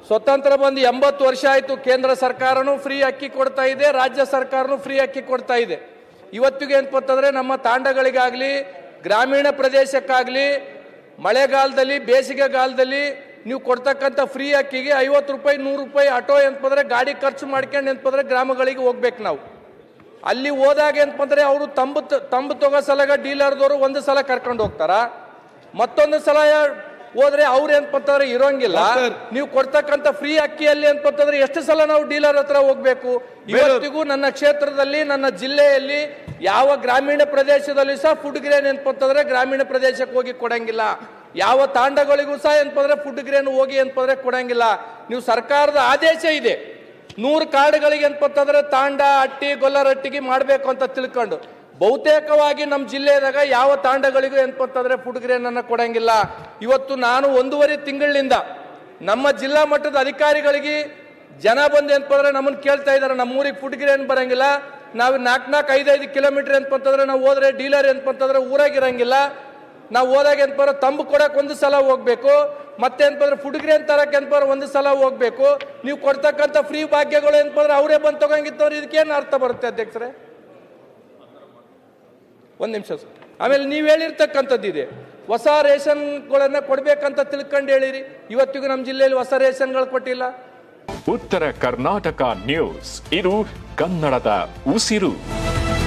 ಸ್ವತಂತ್ರ ಬಂದು 80 ವರ್ಷ ಆಯಿತು. ಕೇಂದ್ರ ಸರ್ಕಾರನೂ ಫ್ರೀ ಅಕ್ಕಿ ಕೊಡ್ತಾ ಇದೆ, ರಾಜ್ಯ ಸರ್ಕಾರನೂ ಫ್ರೀ ಅಕ್ಕಿ ಕೊಡ್ತಾ ಇದೆ. ಇವತ್ತಿಗೆ ಅಂತಂದ್ರೆ ನಮ್ಮ ತಾಂಡಗಳಿಗಾಗಲಿ ಗ್ರಾಮೀಣ ಪ್ರದೇಶಕ್ಕಾಗಲಿ ಮಳೆಗಾಲದಲ್ಲಿ ಬೇಸಿಗೆಗಾಲದಲ್ಲಿ ನೀವು ಕೊಡ್ತಕ್ಕಂಥ ಫ್ರೀ ಅಕ್ಕಿಗೆ 50 ರೂಪಾಯಿ 100 ರೂಪಾಯಿ ಆಟೋ ಅಂತಂದ್ರೆ ಗಾಡಿ ಖರ್ಚು ಮಾಡ್ಕೊಂಡು ಅಂತಂದ್ರೆ ಗ್ರಾಮಗಳಿಗೆ ಹೋಗ್ಬೇಕು ನಾವು. ಅಲ್ಲಿ ಹೋದಾಗ ಅಂತಂದ್ರೆ ಅವರು ತಂಬು ತಗೋ ಸಲಗ ಡೀಲರ್ದವರು ಒಂದು ಸಲ ಕರ್ಕೊಂಡು ಹೋಗ್ತಾರ, ಮತ್ತೊಂದು ಸಲ ಹೋದ್ರೆ ಅವ್ರು ಏನಂತಂದ್ರೆ ಇರೋಂಗಿಲ್ಲ. ನೀವು ಕೊಡ್ತಕ್ಕಂಥ ಫ್ರೀ ಅಕ್ಕಿಯಲ್ಲಿ ಅಂತಂದ್ರೆ ಎಷ್ಟು ಸಲ ನಾವು ಡೀಲರ್ ಹತ್ರ ಹೋಗ್ಬೇಕು? ಇವತ್ತಿಗೂ ನನ್ನ ಕ್ಷೇತ್ರದಲ್ಲಿ ನನ್ನ ಜಿಲ್ಲೆಯಲ್ಲಿ ಯಾವ ಗ್ರಾಮೀಣ ಪ್ರದೇಶದಲ್ಲಿ ಸಹ ಫುಡ್ ಗ್ರೇನ್ ಅಂತಂದ್ರೆ ಗ್ರಾಮೀಣ ಪ್ರದೇಶಕ್ಕೆ ಹೋಗಿ ಕೊಡಂಗಿಲ್ಲ. ಯಾವ ತಾಂಡಗಳಿಗೂ ಸಹ ಅಂತಂದ್ರೆ ಫುಡ್ ಗ್ರೇನ್ ಹೋಗಿ ಅಂತಂದ್ರೆ ಕೊಡಂಗಿಲ್ಲ. ನೀವು ಸರ್ಕಾರದ ಆದೇಶ ಇದೆ 100 ಕಾರ್ಡ್ಗಳಿಗೆ ಅಂತಂದ್ರೆ ತಾಂಡ ಅಟ್ಟಿ ಗೊಲ್ಲರಟ್ಟಿಗೆ ಮಾಡಬೇಕು ಅಂತ ತಿಳ್ಕೊಂಡು ಬಹುತೇಕವಾಗಿ ನಮ್ಮ ಜಿಲ್ಲೆದಾಗ ಯಾವ ತಾಂಡಗಳಿಗೂ ಅಂತಂದ್ರೆ ಫುಡ್ ಗ್ರೇನ್ ಅನ್ನ ಕೊಡಂಗಿಲ್ಲ. ಇವತ್ತು ನಾನು 1.5 ತಿಂಗಳಿಂದ ನಮ್ಮ ಜಿಲ್ಲಾ ಮಟ್ಟದ ಅಧಿಕಾರಿಗಳಿಗೆ ಜನ ಬಂದು ಅಂತಂದ್ರೆ ನಮ್ಮನ್ನು ಕೇಳ್ತಾ ಇದ್ದಾರೆ, ನಮ್ಮೂರಿಗೆ ಫುಡ್ ಗ್ರೇನ್ ಬರಂಗಿಲ್ಲ, ನಾವು 4-5 ಕಿಲೋಮೀಟರ್ ಅಂತಂದ್ರೆ ನಾವು ಹೋದ್ರೆ ಡೀಲರ್ ಅಂತಂದ್ರೆ ಊರಾಗಿರಂಗಿಲ್ಲ, ನಾವು ಹೋದಾಗ ಅಂತಂದ್ರೆ ತಂಬು ಕೊಡಕ್ಕೆ ಒಂದು ಸಲ ಹೋಗ್ಬೇಕು, ಮತ್ತೆ ಅಂತಂದ್ರೆ ಫುಡ್ ಗ್ರೇನ್ ತರಕ್ಕೆ ಅಂತಂದ್ರೆ ಒಂದು ಸಲ ಹೋಗ್ಬೇಕು. ನೀವು ಕೊಡ್ತಕ್ಕಂಥ ಫ್ರೀ ಭಾಗ್ಯಗಳು ಅಂತಂದ್ರೆ ಅವರೇ ಬಂದು ತಗೊಂಗಿತ್ತವ್ರು, ಇದಕ್ಕೇನು ಅರ್ಥ ಬರುತ್ತೆ ಅಧ್ಯಕ್ಷರೇ? ಒಂದು ನಿಮಿಷ. ಆಮೇಲೆ ನೀವು ಹೇಳಿರ್ತಕ್ಕಂಥದ್ದಿದೆ, ಹೊಸ ರೇಷನ್ಗಳನ್ನ ಕೊಡ್ಬೇಕಂತ ತಿಳ್ಕೊಂಡು ಹೇಳಿರಿ. ಇವತ್ತಿಗೂ ನಮ್ಮ ಜಿಲ್ಲೆಯಲ್ಲಿ ಹೊಸ ರೇಷನ್ಗಳು ಕೊಟ್ಟಿಲ್ಲ. ಉತ್ತರ ಕರ್ನಾಟಕ ನ್ಯೂಸ್, ಇದು ಕನ್ನಡದ ಉಸಿರು.